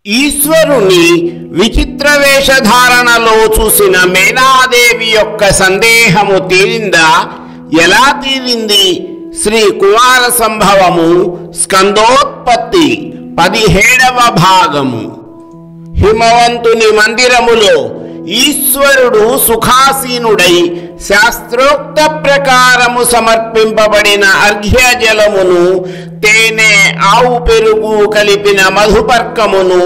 ఈశ్వరుని విచిత్ర వేషధారణలో చూసిన మేనాదేవి యొక్క సందేహము తీరిందా? ఎలా తీరింది? శ్రీ కుమార సంభవము స్కందోత్పత్తి 17వ భాగము. హిమవంతుని మందిరములో ఈశ్వరుడు సుఖాసీనుడై శాస్త్రోక్త ప్రకారము సమర్పింపబడిన అర్ఘ్యజలమును, తేనె, ఆవు పెరుగు కలిపిన మధుపర్కమును,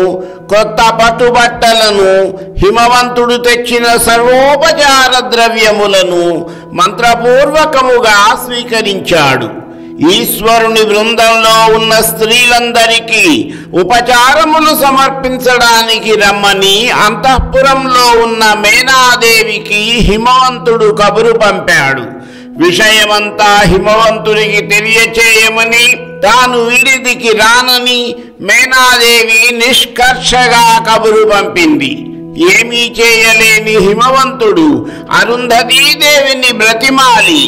కొత్త పట్టుబట్టలను, హిమవంతుడు తెచ్చిన సర్వోపచార ద్రవ్యములను మంత్రపూర్వకముగా స్వీకరించాడు. ఈశ్వరుని బృందంలో ఉన్న స్త్రీలందరికీ ఉపచారములు సమర్పించడానికి రమ్మని అంతఃపురంలో ఉన్న మేనాదేవికి హిమవంతుడు కబురు పంపాడు. విషయమంతా హిమవంతునికి తెలియచేయమని, తాను వీడిదికి రానని మేనాదేవి నిష్కర్షగా కబురు పంపింది. ఏమీ చేయలేని హిమవంతుడు అరుంధతీదేవిని బ్రతిమాలి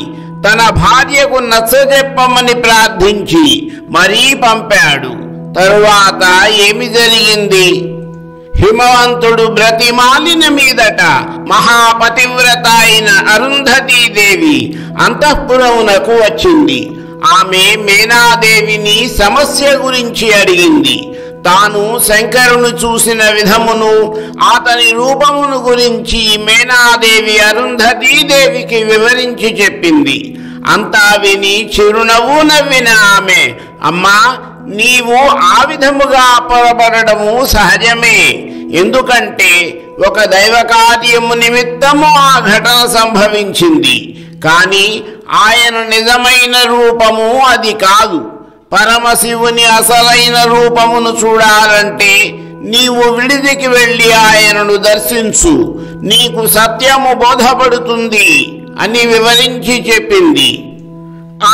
తన భార్యకు నచ్చజెప్పమని ప్రార్థించి మరీ పంపాడు. తరువాత ఏమి జరిగింది? హిమవంతుడు బ్రతిమాలిన మీదట మహాపతివ్రత అయిన అరుంధతీదేవి అంతఃపురమునకు వచ్చింది. ఆమె మేనాదేవిని సమస్య గురించి అడిగింది. తాను శంకరును చూసిన విధమును, అతని రూపమును గురించి మేనాదేవి అరుంధతీదేవికి వివరించి చెప్పింది. అంతా విని చిరునవ్వు నవ్విన ఆమె, అమ్మా, నీవు ఆ విధముగా పొరపడము సహజమే. ఎందుకంటే ఒక దైవ కార్యము నిమిత్తము ఆ ఘటన సంభవించింది. కానీ ఆయన నిజమైన రూపము అది కాదు. పరమశివుని అసలైన రూపమును చూడాలంటే నీవు విడిదికి వెళ్ళి ఆయనను దర్శించు, నీకు సత్యము బోధపడుతుంది అని వివరించి చెప్పింది.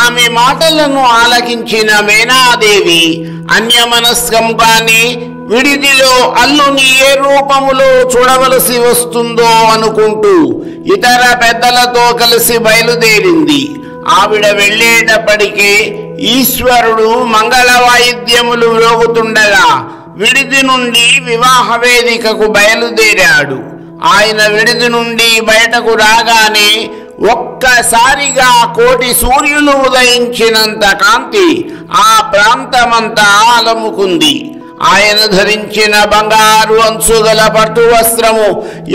ఆమె మాటలను ఆలకించిన మేనాదేవి అన్యమనస్కంగానే విడిదిలో అల్లుని ఏ రూపములో చూడవలసి వస్తుందో అనుకుంటూ ఇతర పెద్దలతో కలిసి బయలుదేరింది. ఆవిడ వెళ్ళేటప్పటికే ఈశ్వరుడు మంగళ వాయిద్యములు మ్రోగుతుండగా విడిది నుండి వివాహ వేదికకు బయలుదేరాడు. ఆయన విడిది నుండి బయటకు రాగానే ఒక్కసారిగా కోటి సూర్యులు ఉదయించినంత కాంతి ఆ ప్రాంతమంతా అలముకుంది. ఆయన ధరించిన బంగారు అంచుగల పట్టు వస్త్రము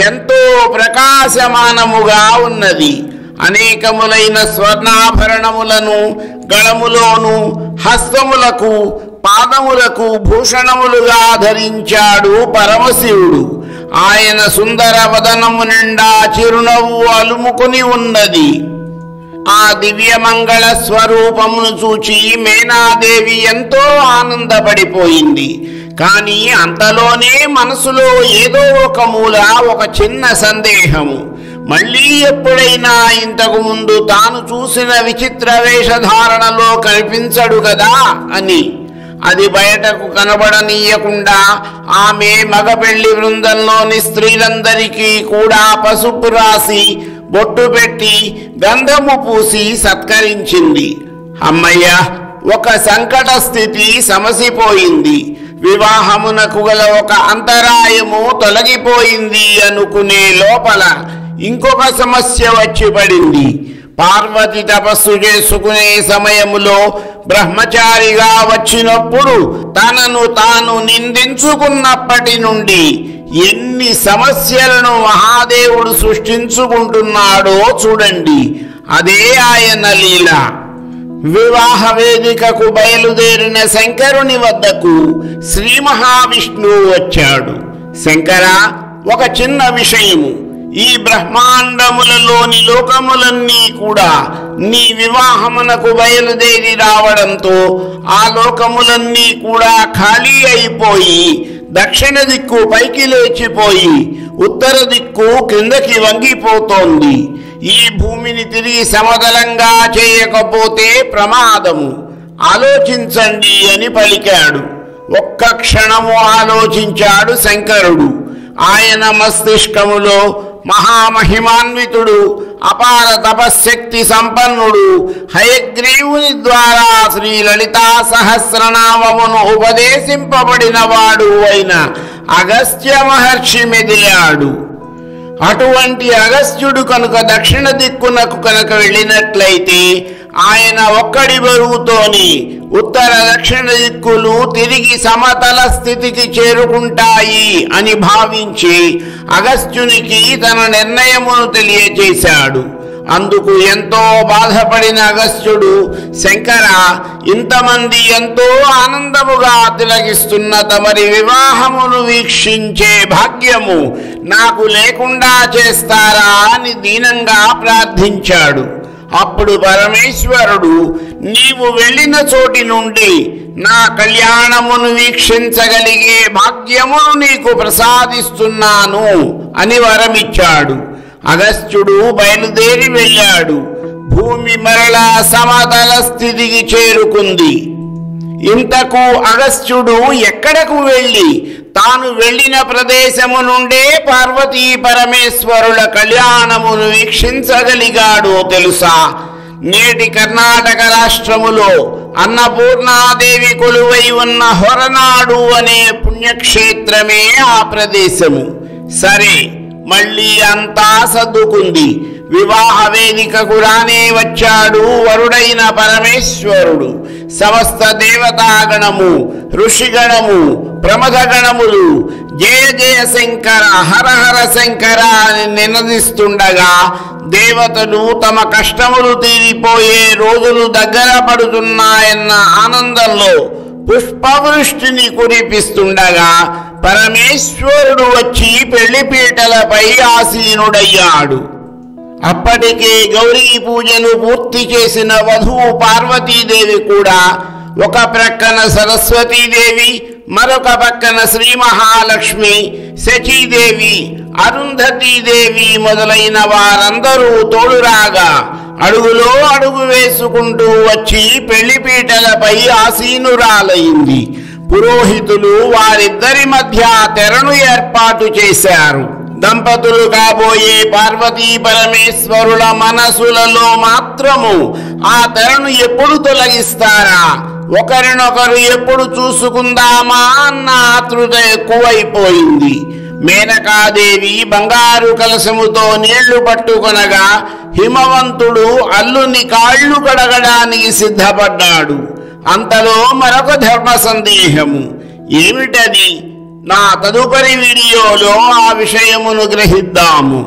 ఎంతో ప్రకాశమానముగా ఉన్నది. అనేకములైన స్వర్ణాభరణములను గళములోను, హస్తములకు, పాదములకు భూషణములుగా ధరించాడు పరమశివుడు. ఆయన సుందర వదనము నిండా చిరునవ్వు అలుముకుని ఉన్నది. ఆ దివ్యమంగళ స్వరూపమును చూచి మేనాదేవి ఎంతో ఆనందపడిపోయింది. కానీ అంతలోనే మనసులో ఏదో ఒక మూల ఒక చిన్న సందేహము. మళ్ళీ ఎప్పుడైనా ఇంతకు ముందు తాను చూసిన విచిత్ర వేషధారణలో కనిపించడు కదా అని. అది బయటకు కనబడనీయకుండా ఆమె మగ పెళ్లి బృందంలోని స్త్రీలందరికీ కూడా పసుపు రాసి, బొట్టు పెట్టి, గంధము పూసి సత్కరించింది. అమ్మయ్య, ఒక సంకట స్థితి సమసిపోయింది. వివాహమునకు గల ఒక అంతరాయము తొలగిపోయింది అనుకునే లోపల ఇంకొక సమస్య వచ్చి పడింది. పార్వతి తపస్సు చేసుకునే సమయములో బ్రహ్మచారిగా వచ్చినప్పుడు తనను తాను నిందించుకున్నప్పటి నుండి ఎన్ని సమస్యలను మహాదేవుడు సృష్టించుకుంటున్నాడో చూడండి. అదే ఆయన లీల. వివాహ వేదికకు బయలుదేరిన శంకరుని వద్దకు శ్రీ మహావిష్ణువు వచ్చాడు. శంకర, ఒక చిన్న విషయము. ఈ బ్రహ్మాండములలోని లోకములన్నీ కూడా నీ వివాహమునకు బయలుదేరి రావడంతో ఆ లోకములన్నీ కూడా ఖాళీ అయిపోయి దక్షిణ దిక్కు పైకి లేచిపోయి ఉత్తర దిక్కు క్రిందకి వంగిపోతోంది. ఈ భూమిని తిరిగి సమతలంగా చేయకపోతే ప్రమాదము. ఆలోచించండి అని పలికాడు. ఒక్క క్షణము ఆలోచించాడు శంకరుడు. ఆయన మస్తిష్కములో మహామహిమాన్వితుడు, అపార తపశ్శక్తి సంపన్నుడు, హయగ్రీవుని ద్వారా శ్రీ లలితా సహస్రనామమును ఉపదేశింపబడిన వాడు అయిన అగస్త్య మహర్షి మెదిలాడు. అటువంటి అగస్త్యుడు కనుక దక్షిణ దిక్కునకు కనుక వెళ్ళినట్లయితే ఆయన ఒక్కడి బరువుతోని ఉత్తర దక్షిణ దిక్కులు తిరిగి సమతల స్థితికి చేరుకుంటాయి అని భావించి అగస్త్యునికి తన నిర్ణయమును తెలియచేశాడు. అందుకు ఎంతో బాధపడిన అగస్త్యుడు, శంకర, ఇంతమంది ఎంతో ఆనందముగా తిలకిస్తున్న తమరి వివాహమును వీక్షించే భాగ్యము నాకు లేకుండా చేస్తారా అని దీనంగా ప్రార్థించాడు. అప్పుడు పరమేశ్వరుడు, నీవు వెళ్ళిన చోటి నుండి నా కళ్యాణమును వీక్షించగలిగే భాగ్యమును నీకు ప్రసాదిస్తున్నాను అని వరమిచ్చాడు. అగస్త్యుడు బయలుదేరి వెళ్ళాడు. భూమి మరలా సమతల స్థితికి చేరుకుంది. ఇంతకు అగస్త్యుడు ఎక్కడకు వెళ్ళి తాను వెళ్ళిన ప్రదేశము నుండే పార్వతీ పరమేశ్వరుల కళ్యాణమును వీక్షించగలిగాడో తెలుసా? నేటి కర్ణాటక రాష్ట్రములో అన్నపూర్ణాదేవి కొలువై ఉన్న హొరనాడు అనే పుణ్యక్షేత్రమే ఆ ప్రదేశము. సరే, మళ్ళీ అంతా సర్దుకుంది. వివాహ వేదికకు రానే వచ్చాడు వరుడైన పరమేశ్వరుడు. సమస్త దేవతాగణము, ఋషిగణము, ప్రమథగణములు జయ జయ శంకర, హర హర శంకర అని నినదిస్తుండగా దేవతలు తమ కష్టములు తీరిపోయే రోజులు దగ్గర పడుతున్నాయన్న ఆనందంలో పుష్పవృష్టిని కురిపిస్తుండగా పరమేశ్వరుడు వచ్చి పెళ్లిపీటలపై ఆసీనుడయ్యాడు. అప్పటికే గౌరీ పూజను పూర్తి చేసిన వధువు పార్వతీదేవి కూడా ఒక ప్రక్కన సరస్వతీదేవి, మరొక పక్కన శ్రీ మహాలక్ష్మి, శచీదేవి, అరుంధతీదేవి మొదలైన వారందరూ తోడురాగా అడుగులో అడుగు వేసుకుంటూ వచ్చి పెళ్లిపీటలపై ఆసీనురాలైంది. పురోహితులు వారిద్దరి మధ్య తెరను ఏర్పాటు చేశారు. దంపతులు కాబోయే పార్వతీ పరమేశ్వరుల మనసులలో మాత్రము ఆ తెరను ఎప్పుడు తొలగిస్తారా, ఒకరినొకరు ఎప్పుడు చూసుకుందామా అన్న ఆతృత ఎక్కువైపోయింది. మేనకాదేవి బంగారు కలశముతో నీళ్లు పట్టుకొనగా హిమవంతుడు అల్లుని కాళ్ళు కడగడానికి సిద్ధపడ్డాడు. అంతలో మరొక ధర్మ సందేహము. ఏమిటది? నా తదుపరి వీడియోలో ఆ విషయమును గ్రహిద్దాము.